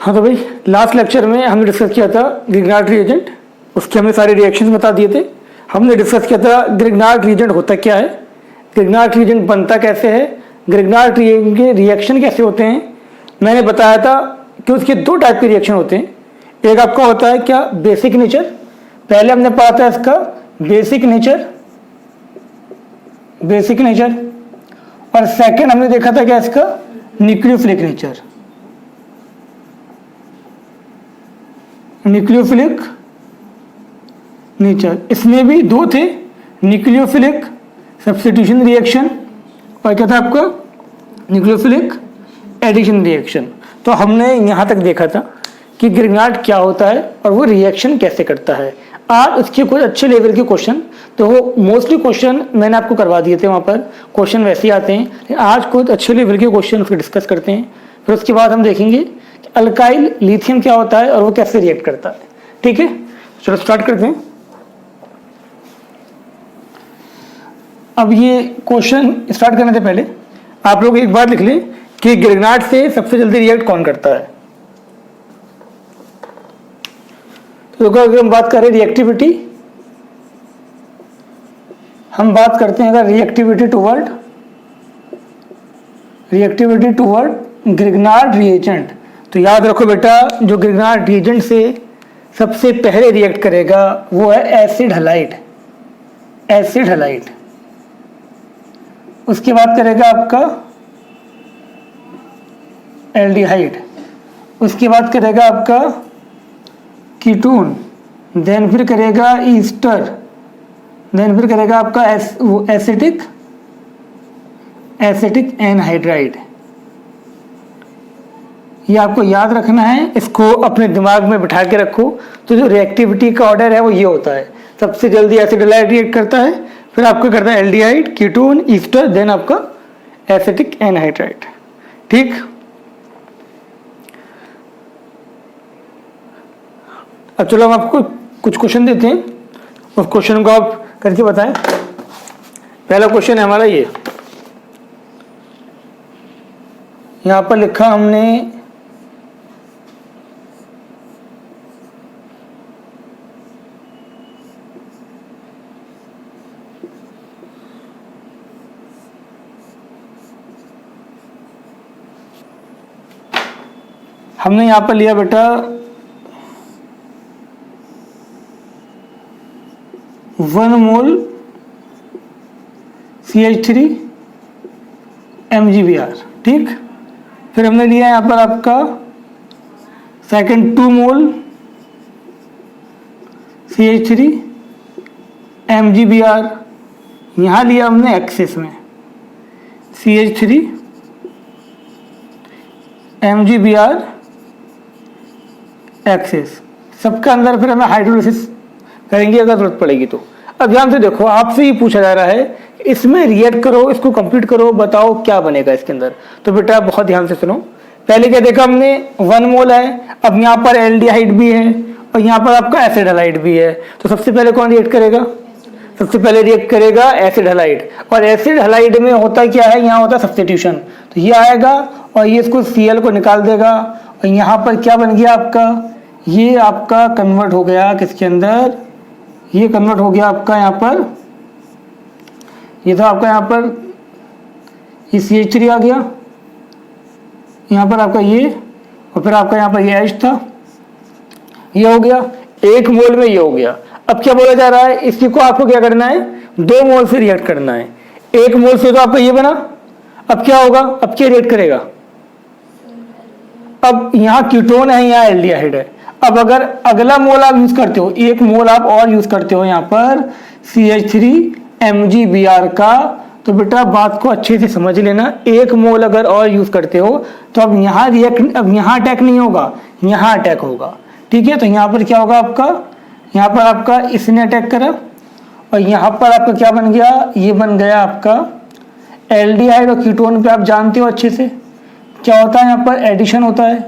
हाँ तो भाई लास्ट लेक्चर में हमने डिस्कस किया था ग्रिग्नार्ड रिएजेंट, उसके हमने सारे रिएक्शंस बता दिए थे। हमने डिस्कस किया था ग्रिग्नार्ड रिएजेंट होता क्या है, ग्रिग्नार्ड रिएजेंट बनता कैसे है, ग्रिग्नार्ड रिएजेंट के रिएक्शन कैसे होते हैं। मैंने बताया था कि उसके दो टाइप के रिएक्शन होते हैं। एक आपका होता है क्या बेसिक नेचर, पहले हमने पढ़ा था इसका बेसिक नेचर, और सेकंड हमने देखा था क्या इसका न्यूक्लियोफिलिक नेचर। इसमें भी दो थे, न्यूक्लियोफिलिक सब्स्टिट्यूशन रिएक्शन और क्या था आपका न्यूक्लियोफिलिक एडिशन रिएक्शन। तो हमने यहाँ तक देखा था कि ग्रिग्नार्ड क्या होता है और वो रिएक्शन कैसे करता है। आज उसके कुछ अच्छे लेवल के क्वेश्चन, तो वो मोस्टली क्वेश्चन मैंने आपको करवा दिए थे, वहाँ पर क्वेश्चन वैसे ही आते हैं, लेकिन आज कुछ अच्छे लेवल के क्वेश्चन उसको डिस्कस करते हैं। फिर उसके बाद हम देखेंगे कि अल्काइल लिथियम क्या होता है और वो कैसे रिएक्ट करता है। ठीक है, चलो स्टार्ट करते हैं। अब ये क्वेश्चन स्टार्ट करने से पहले आप लोग एक बार लिख लें कि ग्रिग्नार्ड से सबसे जल्दी रिएक्ट कौन करता है। तो अगर हम बात करें रिएक्टिविटी, हम बात करते हैं अगर रिएक्टिविटी टुवर्ड ग्रिग्नार्ड रिएजेंट, तो याद रखो बेटा जो ग्रिग्नार्ड रिएजेंट से सबसे पहले रिएक्ट करेगा वो है एसिड हलाइड। उसके बाद करेगा आपका एल्डिहाइड, उसके बाद करेगा आपका कीटोन, देन फिर करेगा ईस्टर, देन फिर करेगा आपका एसिटिक एनहाइड्राइड। ये आपको याद रखना है, इसको अपने दिमाग में बिठा के रखो। तो जो रिएक्टिविटी का ऑर्डर है वो ये होता है, सबसे जल्दी एसिड हलाइड रिएक्ट करता है, फिर आपको करता है एल्डिहाइड, कीटोन, ईस्टर, देन आपका एसिटिक एनहाइड्राइड। ठीक, अब चलो हम आपको कुछ क्वेश्चन देते हैं, उस क्वेश्चन को आप करके बताएं। पहला क्वेश्चन है हमारा ये, यहां पर लिखा हमने यहां पर लिया बेटा 1 मोल CH3 MgBr। ठीक, फिर हमने लिया यहाँ पर आपका सेकंड 2 मोल CH3 MgBr, यहाँ लिया हमने एक्सेस में CH3 MgBr एक्सेस। सबके अंदर फिर हमें हाइड्रोलिसिस करेंगे अगर जरूरत पड़ेगी तो। अब ध्यान से देखो, आपसे ही पूछा जा रहा है इसमें रिएक्ट करो, इसको कंप्लीट करो, बताओ क्या बनेगा इसके अंदर। तो बेटा बहुत ध्यान से सुनो, पहले क्या देखा हमने 1 मोल है, अब यहाँ पर एल्डिहाइड भी है और यहाँ पर आपका एसिड हलाइड भी है। तो सबसे पहले कौन रिएक्ट करेगा, सबसे पहले रिएक्ट करेगा एसिड हलाइड। और एसिड हलाइड में होता क्या है, यहाँ होता है सब्स्टिट्यूशन। तो ये आएगा और ये इसको Cl को निकाल देगा और यहाँ पर क्या बन गया आपका, ये आपका कन्वर्ट हो गया किसके अंदर, ये कन्वर्ट हो गया आपका यहाँ पर, ये था आपका यहाँ पर ये CH3 आ गया, यहाँ पर आपका ये, और फिर आपका यहाँ पर ये H था, ये हो गया 1 मोल में, ये हो गया। अब क्या बोला जा रहा है, इसी को आपको क्या करना है 2 मोल से रिएक्ट करना है। 1 मोल से तो आपका ये बना, अब क्या होगा, अब क्या रिएक्ट करेगा, अब यहाँ कीटोन है, यहाँ एल्डिहाइड है। अब अगर अगला मोल आप यूज करते हो, 1 मोल आप और यूज करते हो यहाँ पर CH3 MgBr का, तो बेटा बात को अच्छे से समझ लेना, 1 मोल अगर और यूज करते हो तो अब यहाँ रिएक्ट, अब यहाँ अटैक नहीं होगा, यहाँ अटैक होगा। ठीक है, तो यहाँ पर क्या होगा आपका, यहाँ पर आपका इसने अटैक करा और यहाँ पर आपका क्या बन गया, ये बन गया आपका एल्डिहाइड। और कीटोन पे आप जानते हो अच्छे से क्या होता है, यहाँ पर एडिशन होता है।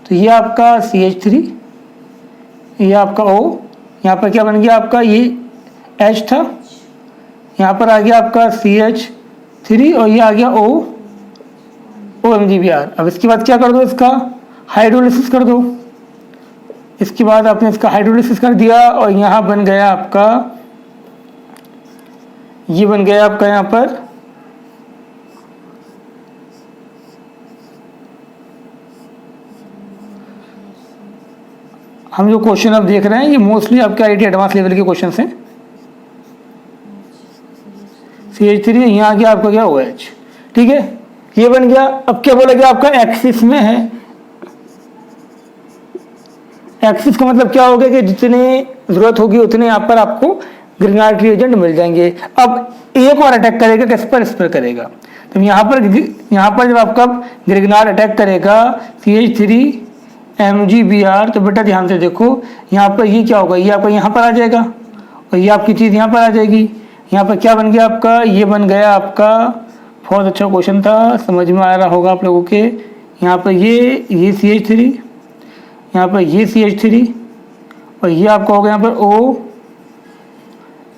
तो ये आपका CH3, ये आपका O, यहाँ पर क्या बन गया आपका, ये H था, यहाँ पर आ गया आपका CH3 और ये आ गया OMgBr। अब इसके बाद क्या कर दो, इसका हाइड्रोलिसिस कर दो। इसके बाद आपने इसका हाइड्रोलिसिस कर दिया और यहाँ बन गया आपका, ये बन गया आपका यहाँ पर हम जो क्वेश्चन अब देख रहे हैं ये मोस्टली आपके आईटी एडवांस लेवल के क्वेश्चन हैं। CH3 यहाँ आ गया आपका क्या OH, ठीक है, ये बन गया। अब क्या बोलेगा आपका एक्सिस में है। एक्सिस का मतलब क्या होगा कि जितने जरूरत होगी उतने यहाँ पर आपको ग्रिग्नार्ड रिएजेंट मिल जाएंगे। अब एक और अटैक करेगा, किस पर, इस पर करेगा। तो यहाँ पर जब आपका ग्रिग्नार्ड अटैक करेगा CH3 MgBr, तो बेटा ध्यान से देखो यहाँ पर ये क्या होगा, ये आपका यहाँ पर आ जाएगा और ये आपकी चीज़ यहाँ पर आ जाएगी। यहाँ पर क्या बन गया आपका, ये बन गया आपका, बहुत अच्छा क्वेश्चन था, समझ में आ रहा होगा आप लोगों के। यहाँ पर ये CH3, यहाँ पर ये CH3 और ये आपका हो गया यहाँ पर O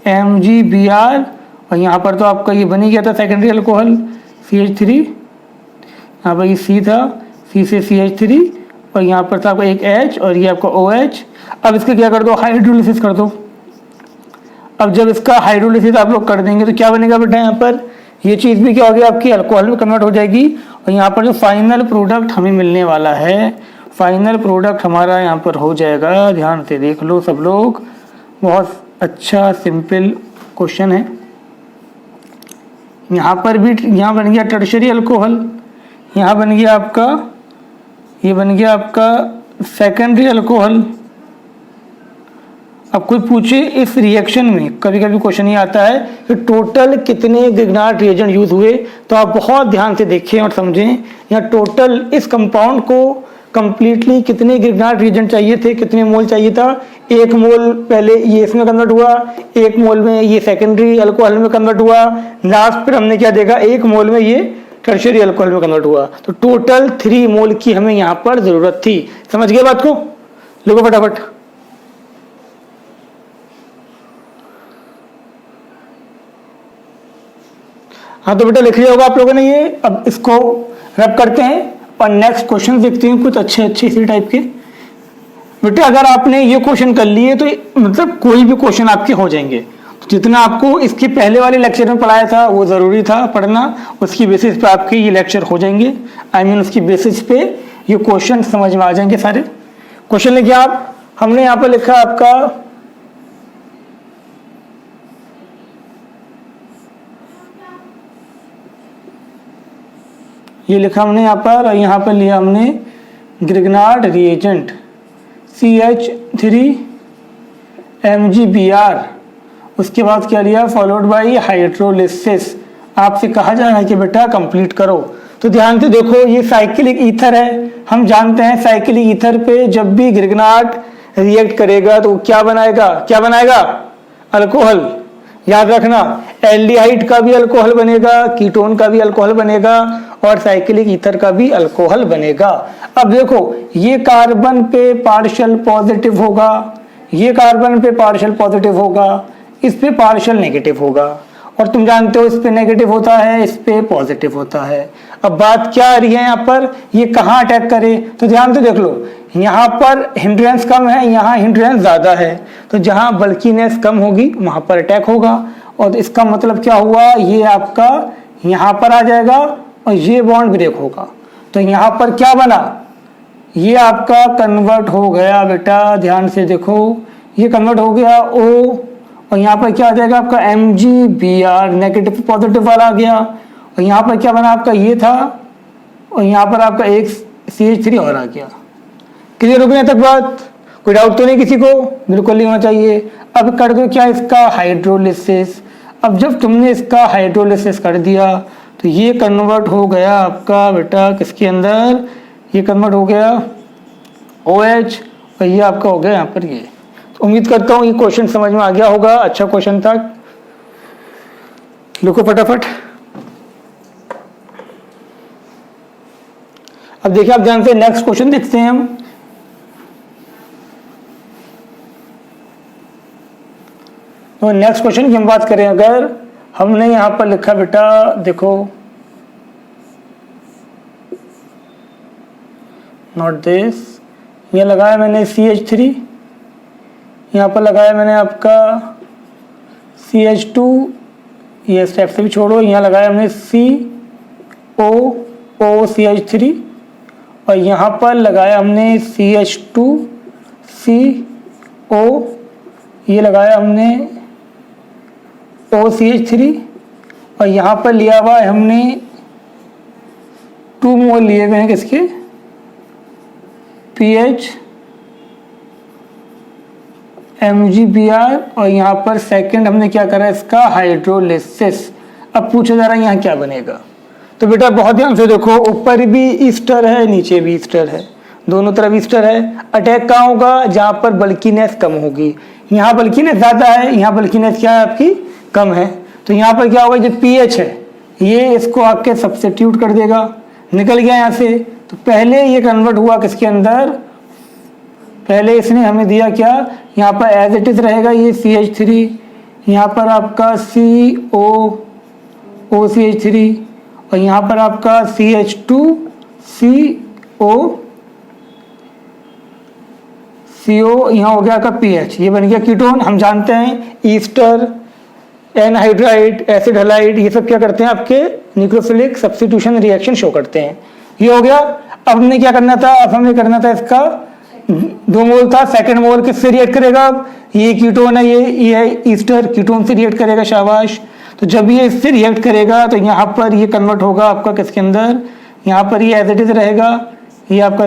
MgBr और यहाँ पर तो आपका ये बन ही गया था सेकेंडरी अल्कोहल CH3। यहाँ पर ये C था, C से CH3 और यहाँ पर था आपका एक H और ये आपका OH। अब इसका क्या कर दो, हाइड्रोलिसिस कर दो। अब जब इसका हाइड्रोलिसिस आप लोग कर देंगे तो क्या बनेगा बेटा, यहाँ पर ये चीज़ भी क्या होगी आपकी अल्कोहल में कन्वर्ट हो जाएगी और यहाँ पर जो फाइनल प्रोडक्ट हमें मिलने वाला है, फाइनल प्रोडक्ट हमारा यहाँ पर हो जाएगा। ध्यान से देख लो सब लोग, बहुत अच्छा सिंपल क्वेश्चन है। यहाँ पर भी यहाँ बन गया टर्शरी अल्कोहल, यहाँ बन गया आपका, ये बन गया आपका सेकेंडरी अल्कोहल। अब कोई पूछे इस रिएक्शन में, कभी कभी क्वेश्चन ये आता है कि टोटल कितने ग्रिग्नार्ड रिएजेंट यूज हुए, तो आप बहुत ध्यान से देखें और समझें। यहाँ टोटल इस कंपाउंड को कंप्लीटली कितने ग्रिग्नार्ड रिएजेंट चाहिए थे, कितने मोल चाहिए था। 1 मोल पहले ये इसमें कन्वर्ट हुआ, 1 मोल में ये सेकेंडरी अल्कोहल में कन्वर्ट हुआ, लास्ट फिर हमने क्या देखा, 1 मोल में ये टर्शियरी अल्कोहल में कन्वर्ट हुआ। तो टोटल 3 मोल की हमें यहाँ पर जरूरत थी। समझ गए बात को, लिखो फटाफट। हाँ तो बेटा लिख लिया होगा आप लोगों ने ये। अब इसको रब करते हैं और नेक्स्ट क्वेश्चन देखते हैं, कुछ अच्छे इसी टाइप के। बेटा अगर आपने ये क्वेश्चन कर लिए तो मतलब कोई भी क्वेश्चन आपके हो जाएंगे। तो जितना आपको इसके पहले वाले लेक्चर में पढ़ाया था वो ज़रूरी था पढ़ना, उसकी बेसिस पे आपके ये लेक्चर हो जाएंगे। उसकी बेसिस पे ये क्वेश्चन समझ में आ जाएंगे सारे। क्वेश्चन लिखिए आप, हमने यहाँ पर लिखा आपका ये लिखा हमने यहाँ पर, और यहाँ पर लिया हमने ग्रिग्नार्ड रिएजेंट CH3 MgBr। उसके बाद क्या लिया, फॉलोड बाय हाइड्रोलिसिस। आपसे कहा जा रहा है कि बेटा कंप्लीट करो। तो ध्यान से देखो, ये साइक्लिक ईथर है। हम जानते हैं साइक्लिक ईथर पे जब भी ग्रिग्नार्ड रिएक्ट करेगा तो क्या बनाएगा, क्या बनाएगा, अल्कोहल। याद रखना, एल्डिहाइड का भी अल्कोहल बनेगा, कीटोन का भी अल्कोहल बनेगा और साइक्लिक ईथर का भी अल्कोहल बनेगा। अब देखो ये कार्बन पे पार्शियल पॉजिटिव होगा, ये कार्बन पे पार्शियल पॉजिटिव होगा, इस पे पार्शियल नेगेटिव होगा, और तुम जानते हो इस पे नेगेटिव होता है, इस पे पॉजिटिव होता है। अब बात क्या आ रही है यहाँ पर, ये कहाँ अटैक करे, तो ध्यान से देख लो, यहाँ पर हिंड्रेंस कम है, यहाँ हिंड्रेंस ज्यादा है। तो जहाँ बल्कीनेस कम होगी वहां पर अटैक होगा। और इसका मतलब क्या हुआ, ये आपका यहाँ पर आ जाएगा और ये बॉन्ड ब्रेक होगा। तो यहाँ पर क्या बना, ये आपका कन्वर्ट हो गया बेटा, ध्यान से देखो, ये कन्वर्ट हो गया O, और यहाँ पर क्या आ जाएगा आपका MgBr, नेगेटिव पॉजिटिव वाला आ गया। और यहाँ पर क्या बना आपका, ये था, और यहाँ पर आपका एक CH3 और आ गया। क्लियर हो गया तक बात, कोई डाउट तो नहीं किसी को, बिल्कुल नहीं होना चाहिए। अब कर दो क्या, इसका हाइड्रोलिसिस। अब जब तुमने इसका हाइड्रोलिसिस कर दिया तो ये कन्वर्ट हो गया आपका बेटा किसके अंदर, ये कन्वर्ट हो गया OH, और ये आपका हो गया यहाँ पर ये। तो उम्मीद करता हूँ ये क्वेश्चन समझ में आ गया होगा, अच्छा क्वेश्चन था। लिखो फटाफट। अब देखिए आप ध्यान से नेक्स्ट क्वेश्चन देखते हैं हम। तो नेक्स्ट क्वेश्चन की हम बात करें, अगर हमने यहां पर लिखा बेटा देखो, नॉट दिस, ये लगाया मैंने CH3, यहाँ पर लगाया मैंने आपका CH2, ये स्टेप से भी छोड़ो, यहाँ लगाया हमने COOCH3 और यहाँ पर लगाया हमने CH2CO, ये लगाया हमने OCH3 और यहाँ पर लिया हुआ है हमने 2 मोल लिए हुए हैं किसके, PH MgBr और यहाँ पर सेकंड हमने क्या करा इसका हाइड्रोलिसिस। अब पूछा जा रहा है यहाँ क्या बनेगा, तो बेटा बहुत ध्यान से देखो, ऊपर भी ईस्टर है नीचे भी ईस्टर है, दोनों तरफ ईस्टर है। अटैक कहाँ होगा, जहाँ पर बल्कीनेस कम होगी, यहाँ बल्कीनेस ज़्यादा है, यहाँ बल्कीनेस क्या है आपकी कम है, तो यहाँ पर क्या होगा, जो पीएच है ये इसको आपके सब्स्टिट्यूट कर देगा, निकल गया यहाँ से। तो पहले ये कन्वर्ट हुआ किसके अंदर, पहले इसने हमें दिया क्या, यहाँ पर एज इट इज रहेगा ये CH3, यहाँ पर आपका COOCH3 और यहाँ पर आपका CH2CO, यहाँ हो गया आपका पीएच, ये बन गया कीटोन। हम जानते हैं ईस्टर, एनहाइड्राइड, एसिड हलाइड, ये सब क्या करते हैं आपके न्यूक्लियोफिलिक सब्स्टिट्यूशन रिएक्शन शो करते हैं। ये हो गया। अब हमने क्या करना था, अब हमें करना था इसका 2 मोल था, सेकंड मोल किससे रिएक्ट करेगा, ये कीटोन है, ये है ईस्टर, कीटोन से रिएक्ट करेगा, शाबाश। तो जब ये इससे रिएक्ट करेगा तो यहाँ पर ये कन्वर्ट होगा आपका किसके अंदर, यहाँ पर ये एज इट इज रहेगा, ये आपका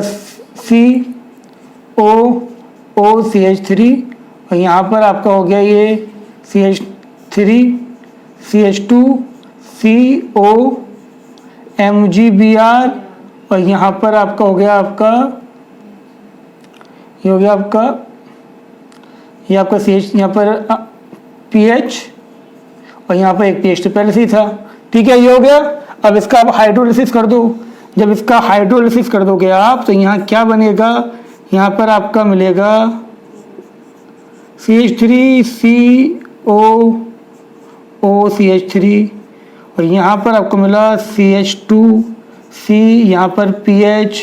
COOCH3 और यहाँ पर आपका हो गया ये CH3 CH2CO MgBr और यहाँ पर आपका हो गया आपका, ये हो गया आपका, ये आपका CH, यहाँ पर PH और यहाँ पर एक PH तो पहले से ही था, ठीक है, ये हो गया। अब इसका आप हाइड्रोलिसिस कर दो, जब इसका हाइड्रोलिसिस कर दोगे आप तो यहाँ क्या बनेगा, यहाँ पर आपका मिलेगा CH3COOCH3 और यहाँ पर आपको मिला CH2C, यहाँ पर PH,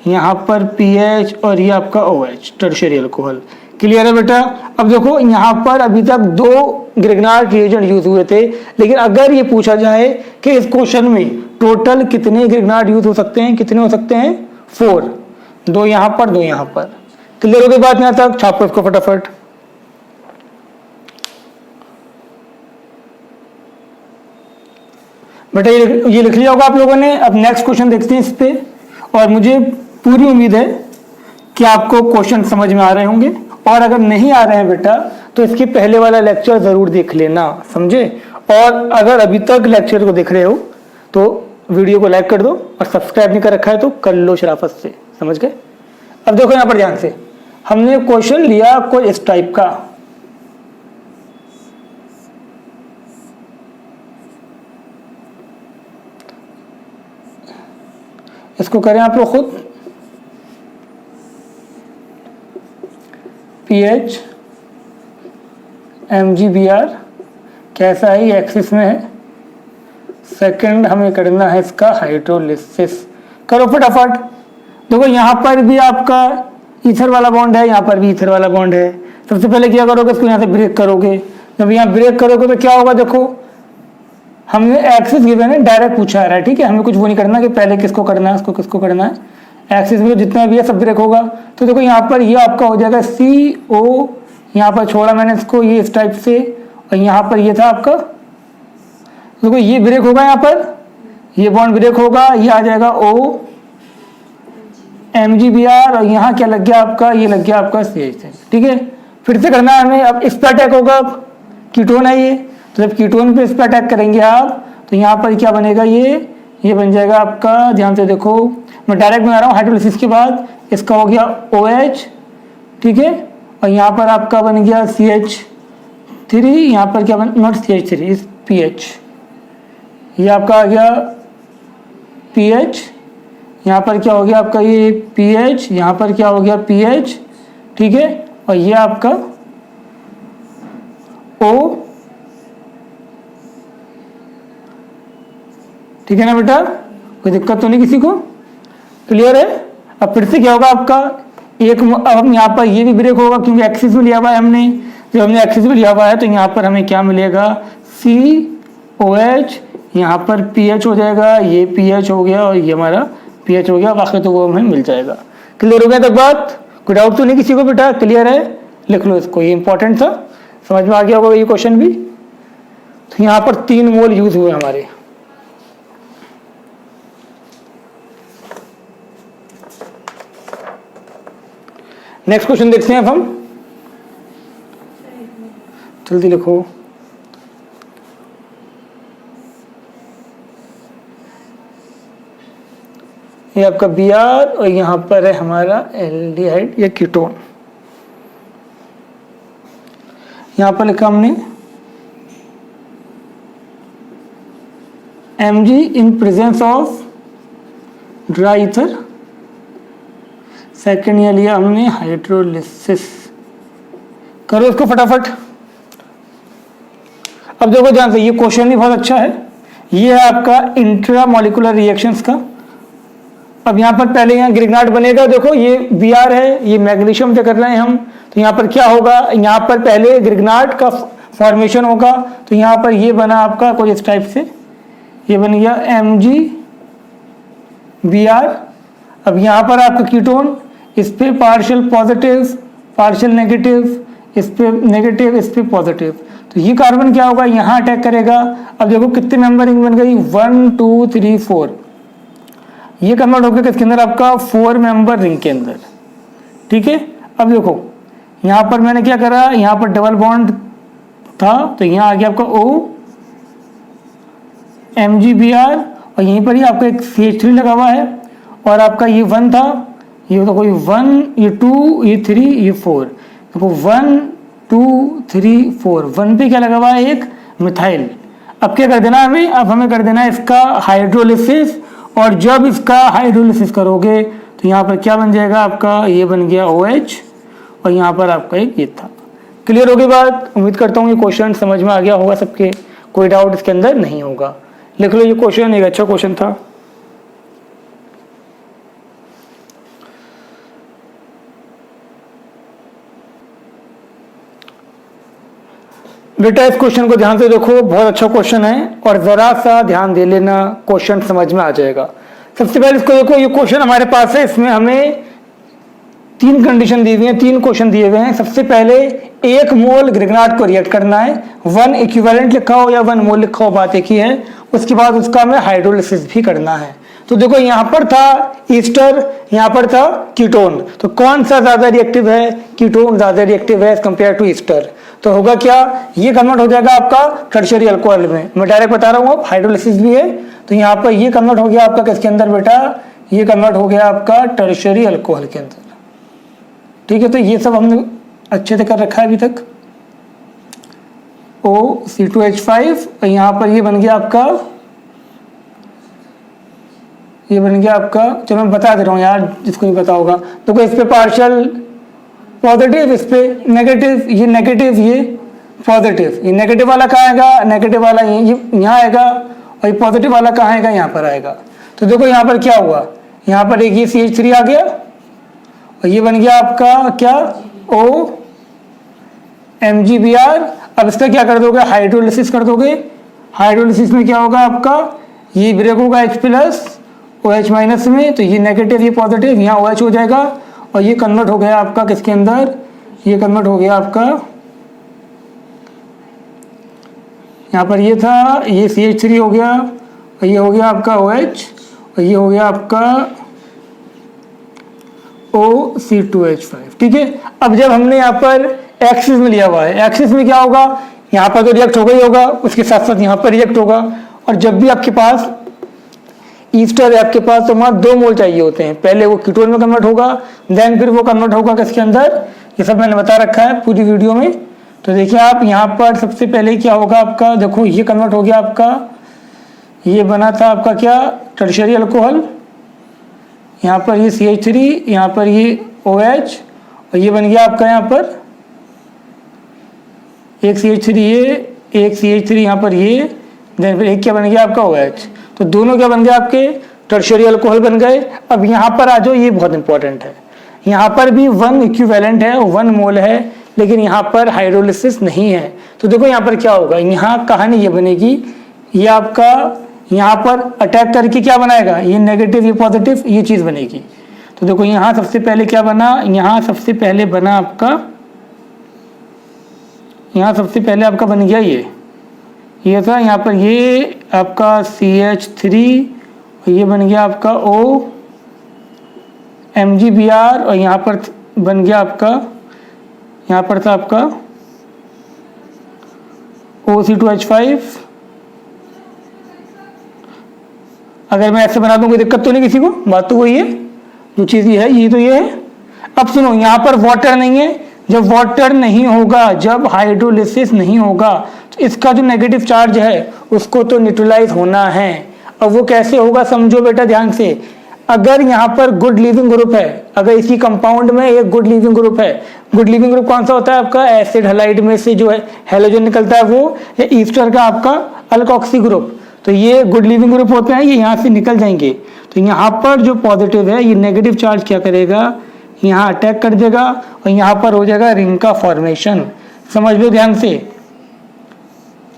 यहाँ पर PH और ये आपका OH, टर्शियरी अल्कोहल। क्लियर है बेटा। अब देखो यहाँ पर अभी तक 2 ग्रिग्नार्ड रिएजेंट यूज हुए थे, लेकिन अगर ये पूछा जाए कि इस क्वेश्चन में टोटल कितने ग्रिग्नार्ड यूज हो सकते हैं, कितने हो सकते हैं, 4, 2 यहाँ पर 2 यहाँ पर। क्लियर हो गई बात यहाँ तक, छापो इसको फटाफट। बेटा ये लिख लिया होगा आप लोगों ने। अब नेक्स्ट क्वेश्चन देखते हैं इस पे, और मुझे पूरी उम्मीद है कि आपको क्वेश्चन समझ में आ रहे होंगे, और अगर नहीं आ रहे हैं बेटा तो इसके पहले वाला लेक्चर जरूर देख लेना, समझे। और अगर अभी तक लेक्चर को देख रहे हो तो वीडियो को लाइक कर दो, और सब्सक्राइब नहीं कर रखा है तो कर लो शराफत से, समझ गए। अब देखो यहाँ पर ध्यान से, हमने क्वेश्चन लिया कोई इस टाइप का, इसको करें आप लोग खुद, PH MgBr कैसा है, ये एक्सिस में है। सेकंड हमें करना है इसका हाइड्रोलिसिस, करो फटाफट। देखो यहाँ पर भी आपका ईथर वाला बॉन्ड है, यहाँ पर भी ईथर वाला बॉन्ड है। सबसे पहले क्या करोगे, इसको यहाँ से ब्रेक करोगे। जब यहाँ ब्रेक करोगे तो क्या होगा, देखो हमने एक्सिस गिवन है, डायरेक्ट पूछा आ रहा है, ठीक है, हमें कुछ वो नहीं करना कि पहले किसको करना है, इसको किसको करना है। एक्सिस में जितना भी है सब ब्रेक होगा। तो देखो यहाँ पर ये आपका हो जाएगा CO, यहाँ पर छोड़ा मैंने इसको ये इस टाइप से, और यहाँ पर ये था आपका, देखो ये ब्रेक होगा, यहाँ पर ये बॉन्ड ब्रेक होगा, ये आ जाएगा O MgBr और यहाँ क्या लग गया आपका, ये लग गया आपका CH3, ठीक है। फिर से करना है हमें। अब इस पर अटैक होगा, अब कीटोन है ये, तो जब कीटोन पे इस पर अटैक करेंगे आप तो यहाँ पर क्या बनेगा, ये बन जाएगा आपका, ध्यान से देखो मैं डायरेक्ट बना रहा हूँ हाइड्रोलिसिस के बाद। इसका हो गया OH, ठीक है, और यहाँ पर आपका बन गया CH3, यहाँ पर क्या बन, नॉट CH3 इस PH, ये आपका आ गया PH, यहाँ पर क्या हो गया आपका ये PH, यहाँ पर क्या हो गया PH, ठीक है, और ये आपका O, ठीक है ना बेटा, कोई दिक्कत तो नहीं किसी को, क्लियर है। अब फिर से क्या होगा आपका एक, अब हम यहाँ पर ये भी ब्रेक होगा क्योंकि एक्सिस में लिया हुआ है हमने, जब हमने एक्सिस में लिया हुआ है तो यहाँ पर हमें क्या मिलेगा, COH, यहाँ पर PH हो जाएगा, ये PH हो गया और ये हमारा PH हो गया, बाकी तो वो हमें मिल जाएगा। क्लियर हो गया तक बात? कोई डाउट तो नहीं किसी को बेटा? क्लियर है? लिख लो इसको, ये इंपॉर्टेंट था, समझ में आ गया होगा ये क्वेश्चन भी। तो यहाँ पर 3 मोल यूज हुए हमारे। नेक्स्ट क्वेश्चन देखते हैं अब हम, जल्दी लिखो। ये आपका Br और यहाँ पर है हमारा एल्डिहाइड या कीटोन। यहाँ पर लिखा हमने Mg in presence of dry ether. Second ये लिया हमने हाइड्रोलिसिस। करो इसको फटाफट। अब देखो ध्यान से, ये क्वेश्चन भी बहुत अच्छा है। ये है आपका इंट्रा मॉलिक्यूलर रिएक्शंस का। अब यहाँ पर पहले यहाँ ग्रिग्नाट बनेगा, देखो ये Br है, ये मैग्नीशियम से कर रहे हैं हम, तो यहाँ पर क्या होगा, यहाँ पर पहले ग्रिग्नाट का फॉर्मेशन होगा, तो यहाँ पर ये बना आपका कुछ इस टाइप से, ये बन गया MgBr। अब यहाँ पर आपका कीटोन, इस पे पार्शियल पॉजिटिव, पार्शियल नेगेटिव, इस पे नेगेटिव, इस पे पॉजिटिव, तो ये कार्बन क्या होगा, यहाँ अटैक करेगा। अब देखो कितने मेंबर रिंग बन गई, 1 2 3 4, ये कन्वर्ट हो गया किसके अंदर, आपका 4 मेंबर रिंग के अंदर। ठीक है, अब देखो यहाँ पर मैंने क्या करा, यहाँ पर डबल बॉन्ड था तो यहाँ आ गया आपका O MgBr, और यहीं पर ही आपका एक CH3 लगा हुआ है, और आपका ये 1 था, ये तो कोई 1, ये 2, ये 3, ये 4, देखो 1 2 3 4, 1 पे क्या लगा हुआ है, एक मिथाइल। अब क्या कर देना हमें, अब हमें कर देना है इसका हाइड्रोलिसिस, और जब इसका हाइड्रोलिसिस करोगे तो यहाँ पर क्या बन जाएगा आपका, ये बन गया OH, और यहाँ पर आपका एक ये था। क्लियर हो गई बात? उम्मीद करता हूँ ये क्वेश्चन समझ में आ गया होगा सबके, कोई डाउट इसके अंदर नहीं होगा। लिख लो ये क्वेश्चन, एक अच्छा क्वेश्चन था। बेटा इस क्वेश्चन को ध्यान से देखो, बहुत अच्छा क्वेश्चन है, और जरा सा ध्यान दे लेना, क्वेश्चन समझ में आ जाएगा। सबसे पहले इसको देखो, ये क्वेश्चन हमारे पास है, इसमें हमें 3 कंडीशन दी हुई है, 3 क्वेश्चन दिए हुए हैं। सबसे पहले 1 मोल ग्रिग्नाट को रिएक्ट करना है, 1 इक्विवेलेंट लिखा हो या 1 मोल लिखा हो, बात एक ही है। उसके बाद उसका हमें हाइड्रोलिसिस भी करना है। तो देखो यहाँ पर था ईस्टर, यहाँ पर था कीटोन, तो कौन सा ज्यादा रिएक्टिव है, कीटोन ज्यादा रिएक्टिव है एज कंपेयर टू ईस्टर। तो होगा क्या, ये कन्वर्ट हो जाएगा आपका टर्शियरी अल्कोहल में। मैं डायरेक्ट बता रहा हूँ, अब हाइड्रोलिसिस भी है, तो यहाँ पर ये कन्वर्ट हो गया आपका किसके अंदर बेटा, ये कन्वर्ट हो गया आपका टर्शियरी अल्कोहल के अंदर। ठीक है, तो ये सब हमने अच्छे से कर रखा है अभी तक। OC2H5, और यहाँ पर ये बन गया आपका, ये बन गया आपका, चलो मैं बता दे रहा हूँ यार जिसको नहीं पता होगा। तो कोई इस पे पार्शियल पॉजिटिव, इस पे नेगेटिव, ये नेगेटिव, ये पॉजिटिव, ये नेगेटिव वाला कहाँ आएगा, नेगेटिव वाला ये यहाँ आएगा, और ये पॉजिटिव वाला कहाँ आएगा, यहाँ पर आएगा। तो देखो यहाँ पर क्या हुआ, यहाँ पर एक ये CH3 आ गया, और ये बन गया आपका क्या, O MgBr। अब इसका क्या कर दोगे, हाइड्रोलिसिस कर दोगे। हाइड्रोलिसिस में क्या होगा आपका, ये ब्रेक होगा H+ OH- में, तो ये नेगेटिव ये पॉजिटिव, यहाँ OH हो जाएगा, और ये कन्वर्ट हो गया आपका किसके अंदर, ये कन्वर्ट हो गया आपका, यहाँ पर ये था, ये CH3 हो गया, और ये हो गया आपका OH, और ये हो गया आपका OC2H5। ठीक है, अब जब हमने यहाँ पर एक्सिस में लिया हुआ है, एक्सिस में क्या होगा, यहाँ पर तो रिएक्ट होगा ही होगा, उसके साथ साथ यहाँ पर रिएक्ट होगा, और जब भी आपके पास ईस्टर है आपके पास, तो वहाँ 2 मोल चाहिए होते हैं। पहले वो कीटोन में कन्वर्ट होगा, देन फिर वो कन्वर्ट होगा किसके अंदर, ये सब मैंने बता रखा है पूरी वीडियो में। तो देखिए आप यहाँ पर सबसे पहले क्या होगा आपका, देखो ये कन्वर्ट हो गया आपका, ये बना था आपका क्या, टर्शियरी अल्कोहल, यहाँ पर ये CH3, यहाँ पर ये OH, और ये बन गया आपका यहाँ पर एक CH3, ये एक CH3, यहाँ पर ये, देन फिर एक क्या बन गया आपका OH। तो दोनों क्या बन गया आपके, टर्शियरी अल्कोहल बन गए। अब यहाँ पर आ जाओ, ये बहुत इंपॉर्टेंट है, यहाँ पर भी 1 इक्विवेलेंट है, 1 मोल है, लेकिन यहाँ पर हाइड्रोलिसिस नहीं है। तो देखो यहाँ पर क्या होगा, यहाँ कहानी ये बनेगी, ये आपका यहाँ पर अटैक करके क्या बनाएगा, ये नेगेटिव ये पॉजिटिव, ये चीज बनेगी। तो देखो यहाँ सबसे पहले क्या बना, यहाँ सबसे पहले बना आपका, यहाँ सबसे पहले आपका बन गया ये था, यहाँ पर ये आपका CH3, ये बन गया आपका O MgBr, और यहाँ पर बन गया आपका, यहाँ पर था आपका OC2H5। अगर मैं ऐसे बना दूं कोई दिक्कत तो नहीं किसी को, बात तो वही है, जो चीज़ ये है ये तो ये है। अब सुनो, यहाँ पर वाटर नहीं है, जब वाटर नहीं होगा, जब हाइड्रोलिसिस नहीं होगा, तो इसका जो नेगेटिव चार्ज है उसको तो न्यूट्रलाइज होना है। अब वो कैसे होगा समझो बेटा ध्यान से। अगर यहाँ पर गुड लीविंग ग्रुप है, अगर इसी कंपाउंड में एक गुड लीविंग ग्रुप है, गुड लीविंग ग्रुप कौन सा होता है आपका, एसिड हैलाइड में से जो है हैलोजन निकलता है वो, या ईस्टर का आपका अल्कोक्सी ग्रुप, तो ये गुड लिविंग ग्रुप होते हैं, ये यहाँ से निकल जाएंगे। तो यहाँ पर जो पॉजिटिव है ये नेगेटिव चार्ज क्या करेगा, यहाँ अटैक कर देगा, और यहाँ पर हो जाएगा रिंग का फॉर्मेशन। समझ लो ध्यान से,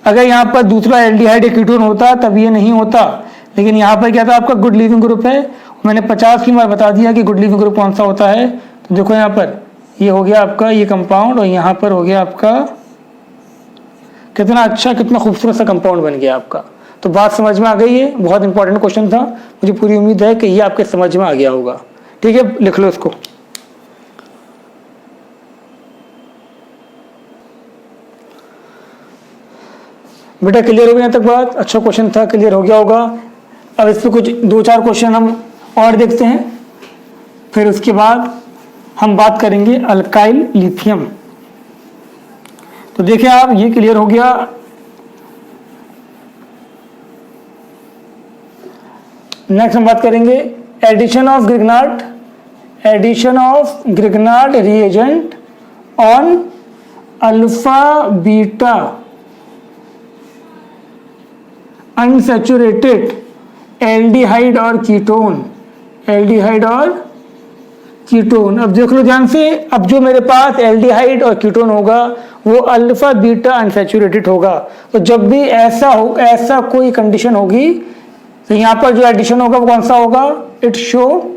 अगर यहाँ पर दूसरा एल्डिहाइड या कीटोन होता तब ये नहीं होता, लेकिन यहाँ पर क्या था आपका गुड लिविंग ग्रुप है। मैंने 50 की बार बता दिया कि गुड लिविंग ग्रुप कौन सा होता है। तो देखो यहाँ पर ये हो गया आपका ये कंपाउंड, और यहाँ पर हो गया आपका, कितना अच्छा कितना खूबसूरत सा कंपाउंड बन गया आपका। तो बात समझ में आ गई है, बहुत इंपॉर्टेंट क्वेश्चन था, मुझे पूरी उम्मीद है कि ये आपके समझ में आ गया होगा। ठीक है, लिख लो इसको। बेटा क्लियर हो गया तक बात, अच्छा क्वेश्चन था, क्लियर हो गया होगा। अब इस पर कुछ 2-4 क्वेश्चन हम और देखते हैं, फिर उसके बाद हम बात करेंगे अल्काइल लिथियम। तो देखिए आप, ये क्लियर हो गया। नेक्स्ट हम बात करेंगे addition of Grignard reagent on alpha beta unsaturated aldehyde और कीटोन, अब देख लो ध्यान से। अब जो मेरे पास एल्डिहाइड और कीटोन होगा वो अल्फा बीटा अनसैचुरेटेड होगा। तो जब भी ऐसा कोई कंडीशन होगी, तो यहाँ पर जो एडिशन होगा वो कौन सा होगा, इट शो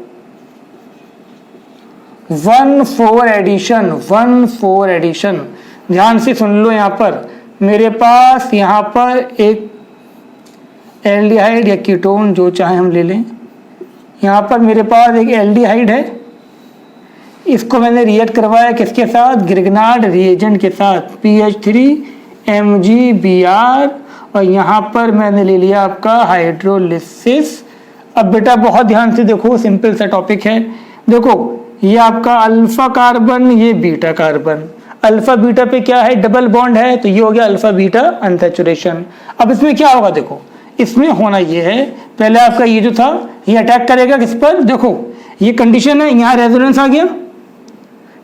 1,4 एडिशन। ध्यान से सुन लो, यहाँ पर मेरे पास यहाँ पर एक एल्डिहाइड या कीटोन जो चाहे हम ले लें, यहाँ पर मेरे पास एक एल्डिहाइड है, इसको मैंने रिएक्ट करवाया किसके साथ, ग्रिग्नार्ड रिएजेंट के साथ, PH3MgBr, और यहाँ पर मैंने ले लिया आपका हाइड्रोलिसिस। अब बेटा बहुत ध्यान से देखो, सिंपल सा टॉपिक है। देखो ये आपका अल्फा कार्बन, ये बीटा कार्बन, अल्फा बीटा पे क्या है, डबल बॉन्ड है, तो ये हो गया अल्फा बीटा अनसैचुरेशन। अब इसमें क्या होगा, देखो इसमें होना ये है, पहले आपका ये जो था ये अटैक करेगा किस पर, देखो ये कंडीशन है, यहाँ रेजोनेंस आ गया,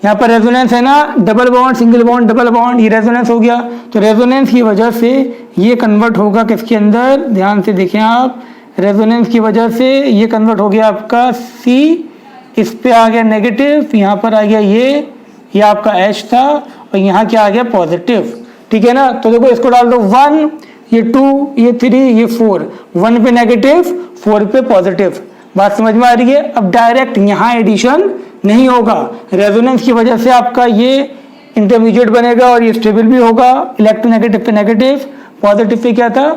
यहाँ पर रेजोनेंस है ना, double bond single bond double bond, ये रेजोनेंस हो गया। तो रेजोनेंस की वजह से ये कन्वर्ट होगा किसके अंदर, ध्यान से देखें आप, रेजोनेंस की वजह से ये कन्वर्ट हो गया आपका C, इस पे आ गया नेगेटिव, यहाँ पर आ गया ये आपका H था, और यहाँ क्या आ गया पॉजिटिव। ठीक है ना, तो देखो इसको डाल दो 1, ये 2, ये 3, ये 4, 1 पे नेगेटिव 4 पे पॉजिटिव। बात समझ में आ रही है। अब डायरेक्ट यहाँ एडिशन नहीं होगा, रेजोनेंस की वजह से आपका ये इंटरमीडिएट बनेगा और ये स्टेबल भी होगा, इलेक्ट्रोनेगेटिव पे नेगेटिव, पॉजिटिव पे क्या था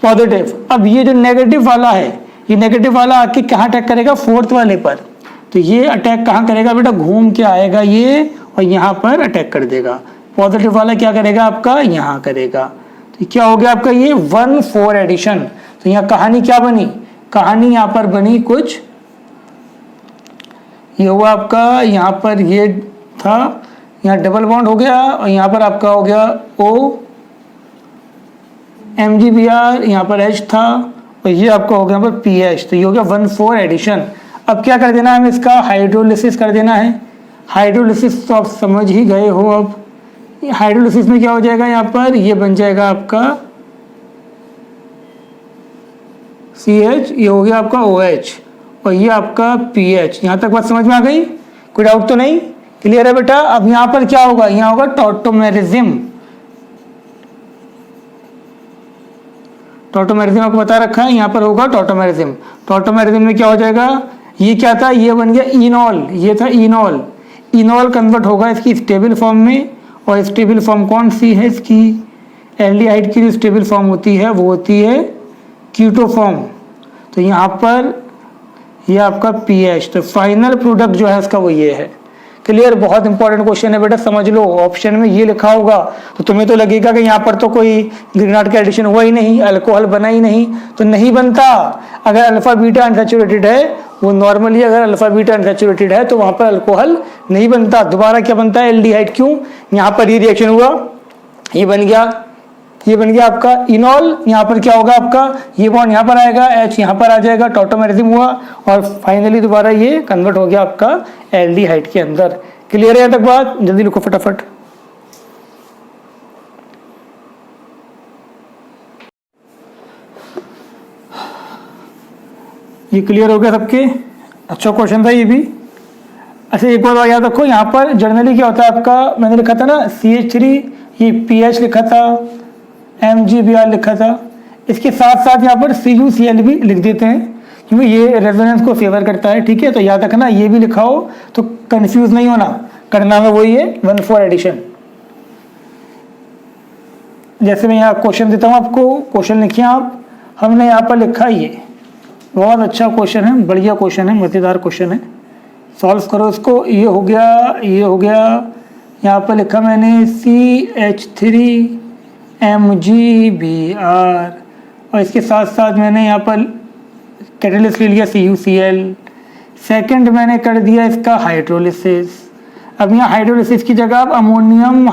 पॉजिटिव। अब ये जो नेगेटिव वाला है, ये नेगेटिव वाला आके कहाँ अटैक करेगा, 4th वाले पर। तो ये अटैक कहाँ करेगा बेटा, घूम के आएगा ये और यहाँ पर अटैक कर देगा। पॉजिटिव वाला क्या करेगा आपका, यहाँ करेगा। तो क्या हो गया आपका ये 1,4 एडिशन। तो यहाँ कहानी क्या बनी, कहानी यहाँ पर बनी कुछ ये हुआ आपका, यहाँ पर ये था, यहाँ डबल बॉन्ड हो गया, और यहाँ पर आपका हो गया O MgBr, यहाँ पर H था, और ये आपका हो गया यहाँ पर PH। तो ये हो गया 1,4 एडिशन। अब क्या कर देना है हमें, इसका हाइड्रोलिसिस कर देना है। हाइड्रोलिसिस तो आप समझ ही गए हो। अब हाइड्रोलिसिस में क्या हो जाएगा, यहाँ पर ये बन जाएगा आपका CH, ये हो गया आपका OH और ये आपका PH। यहाँ तक बात समझ में आ गई? कोई डाउट तो नहीं? क्लियर है बेटा? अब यहाँ पर क्या होगा? यहाँ होगा टॉटोमेरिज्म। टॉटोमेरिज्म आपको बता रखा है, यहाँ पर होगा टॉटोमेरिज्म। टॉटोमेरिज्म में क्या हो जाएगा? ये क्या था? ये बन गया इनॉल, ये था इनॉल। इनॉल कन्वर्ट होगा इसकी स्टेबल फॉर्म में, और स्टेबल फॉर्म कौन सी है इसकी? एल्डिहाइड की जो स्टेबल फॉर्म होती है वो होती है कीटो फॉर्म। तो यहाँ पर ये आपका पीएच, तो फाइनल प्रोडक्ट जो है इसका वो ये है। क्लियर? बहुत इंपॉर्टेंट क्वेश्चन है बेटा, समझ लो। ऑप्शन में ये लिखा होगा तो तुम्हें तो लगेगा कि यहाँ पर तो कोई ग्रीनहाउस का एडिशन हुआ ही नहीं, अल्कोहल बना ही नहीं, तो नहीं बनता। अगर अल्फा बीटा अनसैचुरेटेड है, वो नॉर्मली अगर अल्फा बीटा अनसैचुरेटेड है तो वहां पर अल्कोहल नहीं बनता। दोबारा क्या बनता है? एल्डिहाइड। क्यों? यहाँ पर ये रिएक्शन हुआ, ये बन गया, ये बन गया आपका इनॉल। यहाँ पर क्या होगा आपका? ये बॉन्ड यहाँ पर आएगा, H यहाँ पर आ जाएगा, टॉटोमेरिज्म हुआ, और फाइनली दोबारा ये कन्वर्ट हो गया आपका एल्डिहाइड के अंदर। क्लियर है यहाँ तक बात? जल्दी लिखो फटाफट। ये क्लियर हो गया सबके? अच्छा क्वेश्चन था ये भी। अच्छा एक बार याद रखो, यहाँ पर जनरली क्या होता है आपका, मैंने लिखा था ना CH3, ये PH लिखा था, MgBr लिखा था, इसके साथ साथ यहाँ पर CuCl भी लिख देते हैं क्योंकि ये रेजोनेंस को फेवर करता है। ठीक है, तो याद रखना ये भी लिखा हो तो कंफ्यूज नहीं होना, करना में वही है 1,4 एडिशन। जैसे मैं यहाँ क्वेश्चन देता हूँ आपको, क्वेश्चन लिखिए आप। हमने यहाँ पर लिखा ये बहुत अच्छा क्वेश्चन है, बढ़िया क्वेश्चन है, मजेदार क्वेश्चन है, सॉल्व करो इसको। ये हो गया, ये हो गया, यहाँ पर लिखा मैंने CH3 MgBr, और इसके साथ साथ मैंने यहाँ पर कैटेलिस्ट ले लिया CuCl। सेकंड मैंने कर दिया इसका हाइड्रोलिसिस। अब यहाँ हाइड्रोलिसिस की जगह आप अमोनियम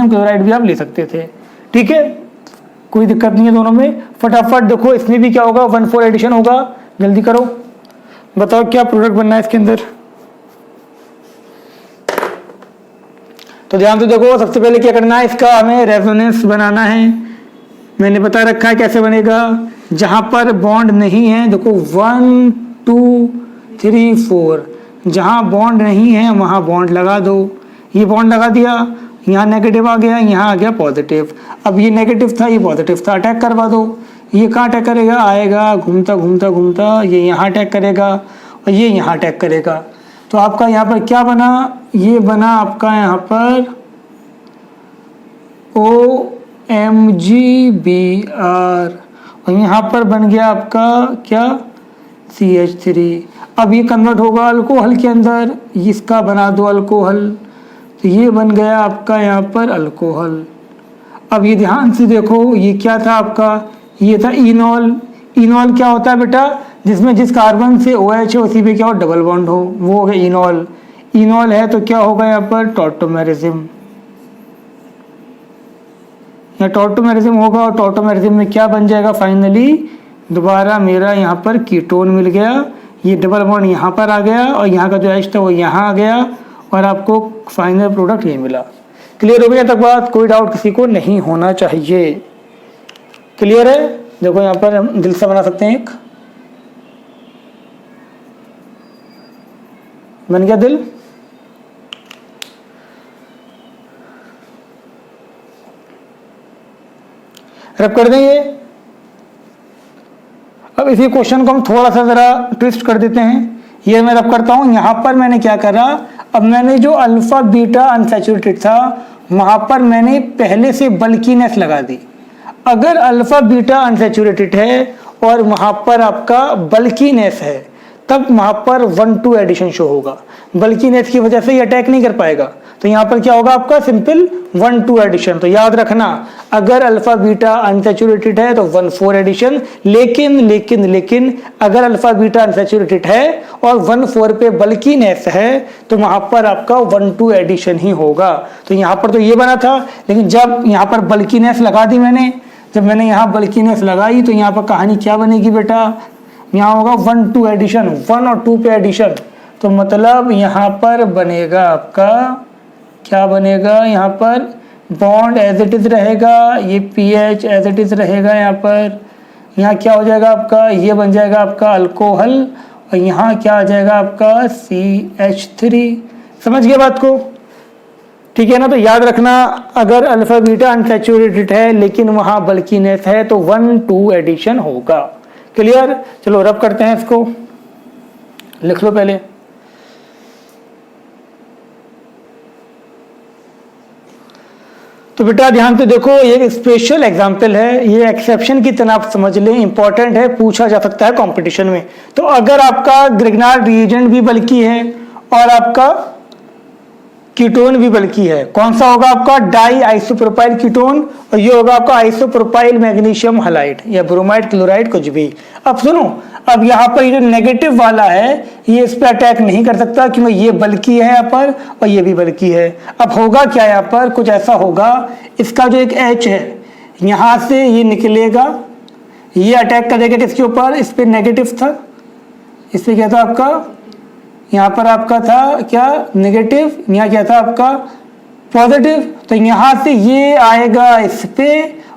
क्लोराइड भी आप ले सकते थे। ठीक है, कोई दिक्कत नहीं है दोनों में। फटाफट देखो इसमें भी क्या होगा, 1,4 एडिशन होगा। जल्दी करो, बताओ क्या प्रोडक्ट बनना है इसके अंदर। तो ध्यान से देखो, सबसे पहले क्या करना है, इसका हमें रेजोनेंस बनाना है। मैंने बता रखा है कैसे बनेगा। जहां पर बॉन्ड नहीं है, देखो 1 2 3 4, जहां बॉन्ड नहीं है वहां बॉन्ड लगा दो। ये बॉन्ड लगा दिया, यहाँ नेगेटिव आ गया, यहाँ आ गया पॉजिटिव। अब ये नेगेटिव था, ये पॉजिटिव था, अटैक करवा दो। ये कहाँ अटैक करेगा? आएगा घूमता घूमता घूमता, ये यहाँ अटैक करेगा और ये यहाँ अटैक करेगा। तो आपका यहाँ पर क्या बना? ये बना आपका यहाँ पर OMgBr, और यहाँ पर बन गया आपका क्या? CH3। अब ये कन्वर्ट होगा अल्कोहल के अंदर, इसका बना दो अल्कोहल, तो ये बन गया आपका यहाँ पर अल्कोहल। अब ये ध्यान से देखो, ये क्या था आपका? ये था इनॉल। इनॉल क्या होता है बेटा? जिसमें जिस कार्बन से OH है उसी पे क्या हो? डबल बॉन्ड हो, वो हो गया इनॉल। इनॉल है तो क्या होगा यहाँ पर? टॉटोमेरिज्म। यहाँ टॉटोमेरिज्म होगा, और टॉटोमेरिज्म में क्या बन जाएगा फाइनली? दोबारा मेरा यहाँ पर कीटोन मिल गया, ये डबल बॉन्ड यहाँ पर आ गया, और यहाँ का जो H था वो यहाँ आ गया, और आपको फाइनल प्रोडक्ट ये मिला। क्लियर हो गया तक बात? कोई डाउट किसी को नहीं होना चाहिए। क्लियर है? देखो यहाँ पर हम दिल से बना सकते हैं, एक बन गया दिल। रब कर देंगे। अब इसी क्वेश्चन को हम थोड़ा सा जरा ट्विस्ट कर देते हैं। ये मैं रब करता हूं, यहां पर मैंने क्या करा, अब मैंने जो अल्फा बीटा अनसैचुरेटेड था वहां पर मैंने पहले से बल्कीनेस लगा दी। अगर अल्फा बीटा अनसैचुरेटेड है और वहां पर आपका बल्कीनेस है, तब वहां पर 1,2 एडिशन शो होगा। बल्कीनेस की वजह से ये अटैक नहीं कर पाएगा, तो यहाँ पर क्या होगा आपका? Simple 1,2 addition. तो याद रखना, अगर अल्फा बीटा अनसैचुरेटेड है तो 1,4 एडिशन, लेकिन अगर अल्फा बीटा अनसैचुरेटेड है और 1,4 पे बल्कीनेस है तो वहां पर आपका 1,2 एडिशन ही होगा। तो यहाँ पर तो ये बना था, लेकिन जब यहाँ पर बल्कीनेस लगा दी मैंने, जब मैंने यहाँ बल्कीनेस लगाई तो यहाँ पर कहानी क्या बनेगी बेटा? यहाँ होगा 1,2 एडिशन, 1 और 2 पे एडिशन। तो मतलब यहाँ पर बनेगा आपका क्या बनेगा? यहाँ पर बॉन्ड एज इट इज रहेगा, ये पीएच एज इट इज रहेगा यहाँ पर, यहाँ क्या हो जाएगा आपका, ये बन जाएगा आपका अल्कोहल, और यहाँ क्या आ जाएगा आपका CH3। समझ गए बात को? ठीक है ना। तो याद रखना, अगर अल्फा बीटा अनसैचुरेटेड है लेकिन वहां बल्कीनेस है तो 1-2 एडिशन होगा। क्लियर? चलो रब करते हैं इसको, लिख लो पहले। तो बेटा ध्यान से देखो, ये स्पेशल एग्जाम्पल है, ये एक्सेप्शन की तरह आप समझ लें, इंपॉर्टेंट है, पूछा जा सकता है कंपटीशन में। तो अगर आपका ग्रिग्नार्ड रिएजेंट भी बल्कि है और आपका कीटोन भी बल्कि है, कौन सा होगा आपका, डाई आइसोप्रोपाइल कीटोन, और ये होगा आपका आइसोप्रोपाइल मैग्नीशियम हलाइड या ब्रोमाइड क्लोराइड कुछ भी। अब सुनो, अब यहाँ पर ये जो नेगेटिव वाला है ये इस पर अटैक नहीं कर सकता क्योंकि ये बल्कि है यहाँ पर और ये भी बल्कि है। अब होगा क्या, यहाँ पर कुछ ऐसा होगा, इसका जो एक H है यहाँ से ये निकलेगा, ये अटैक करेगा किसके ऊपर, इस पर नेगेटिव था, इस पर क्या था आपका, यहाँ पर आपका था क्या नेगेटिव, यहाँ क्या था आपका पॉजिटिव। तो यहाँ से ये आएगा इस पे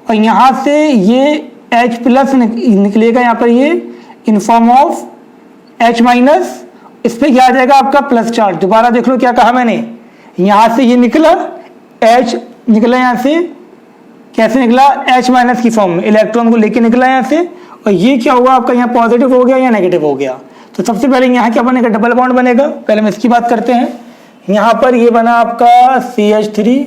और यहाँ से ये H प्लस निकलेगा यहाँ पर, ये in form of H minus, इस पे क्या आ जाएगा आपका प्लस चार्ज। दोबारा देख लो क्या कहा मैंने, यहाँ से ये निकला H निकला, यहाँ से कैसे निकला, H माइनस की फॉर्म में इलेक्ट्रॉन को लेके निकला यहाँ से, और ये क्या हुआ आपका यहाँ पॉजिटिव हो गया या नेगेटिव हो गया। तो सबसे पहले यहाँ क्या बनेगा, डबल बॉन्ड बनेगा। पहले हम इसकी बात करते हैं, यहाँ पर ये बना आपका CH3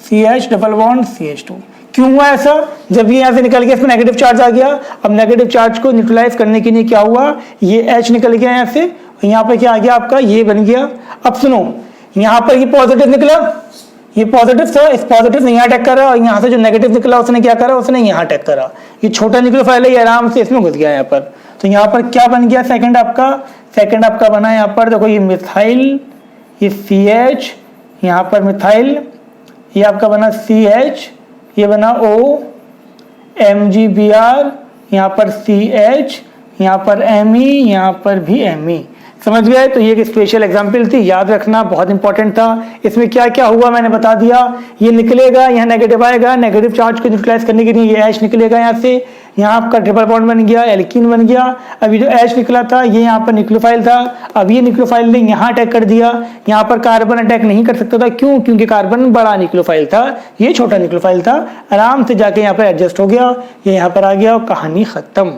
CH double bond CH2। क्यों हुआ ऐसा, जब ये यहाँ से निकल गया इसमें नेगेटिव चार्ज आ गया। अब नेगेटिव चार्ज को न्यूट्रलाइज करने के लिए क्या हुआ, ये H निकल गया यहाँ से, और यहाँ पर क्या आ गया आपका, ये बन गया। अब सुनो, यहाँ पर ये पॉजिटिव निकला, ये पॉजिटिव था, इस पॉजिटिव ने यहाँ अटैक करा, और यहाँ से जो नेगेटिव निकला उसने क्या करा, उसने यहाँ अटैक करा। ये छोटा न्यूक्लियोफाइल है, ये आराम से इसमें घुस गया यहाँ पर। तो यहाँ पर क्या बन गया, सेकंड आपका बना यहाँ पर, देखो ये मिथाइल, ये CH, यहाँ पर मिथाइल, ये आपका बना CH, ये बना O, MgBr, यहाँ पर CH, यहाँ पर Me, यहाँ पर भी Me। समझ गए? तो ये एक स्पेशल एग्जांपल थी, याद रखना, बहुत इंपॉर्टेंट था। इसमें क्या क्या हुआ मैंने बता दिया, ये निकलेगा, यहाँ नेगेटिव आएगा, नेगेटिव चार्ज को न्यूट्रलाइज करने के लिए ये H निकलेगा यहाँ से, यहाँ आपका ट्रिपल बॉन्ड बन गया, एल्कीन बन गया। अब ये जो H निकला था ये यहाँ पर न्यूक्लियोफाइल था, अब ये न्यूक्लियोफाइल ने यहाँ अटैक कर दिया, यहाँ पर कार्बन अटैक नहीं कर सकता था। क्यों? क्योंकि कार्बन बड़ा न्यूक्लियोफाइल था, ये छोटा न्यूक्लियोफाइल था, आराम से जाके यहाँ पर एडजस्ट हो गया, ये यहाँ पर आ गया और कहानी खत्म।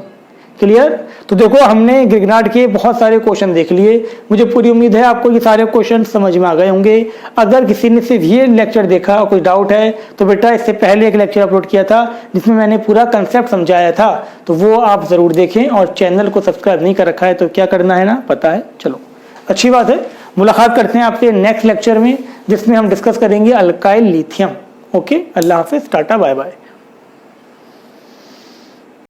क्लियर? तो देखो हमने ग्रिग्नार्ड के बहुत सारे क्वेश्चन देख लिए, मुझे पूरी उम्मीद है आपको ये सारे क्वेश्चन समझ में आ गए होंगे। अगर किसी ने सिर्फ ये लेक्चर देखा और कुछ डाउट है तो बेटा इससे पहले एक लेक्चर अपलोड किया था जिसमें मैंने पूरा कंसेप्ट समझाया था, तो वो आप जरूर देखें। और चैनल को सब्सक्राइब नहीं कर रखा है तो क्या करना है ना, पता है। चलो अच्छी बात है, मुलाकात करते हैं आपसे नेक्स्ट लेक्चर में जिसमें हम डिस्कस करेंगे अल्काइल लिथियम। ओके, अल्लाह हाफिज, टाटा बाय बाय।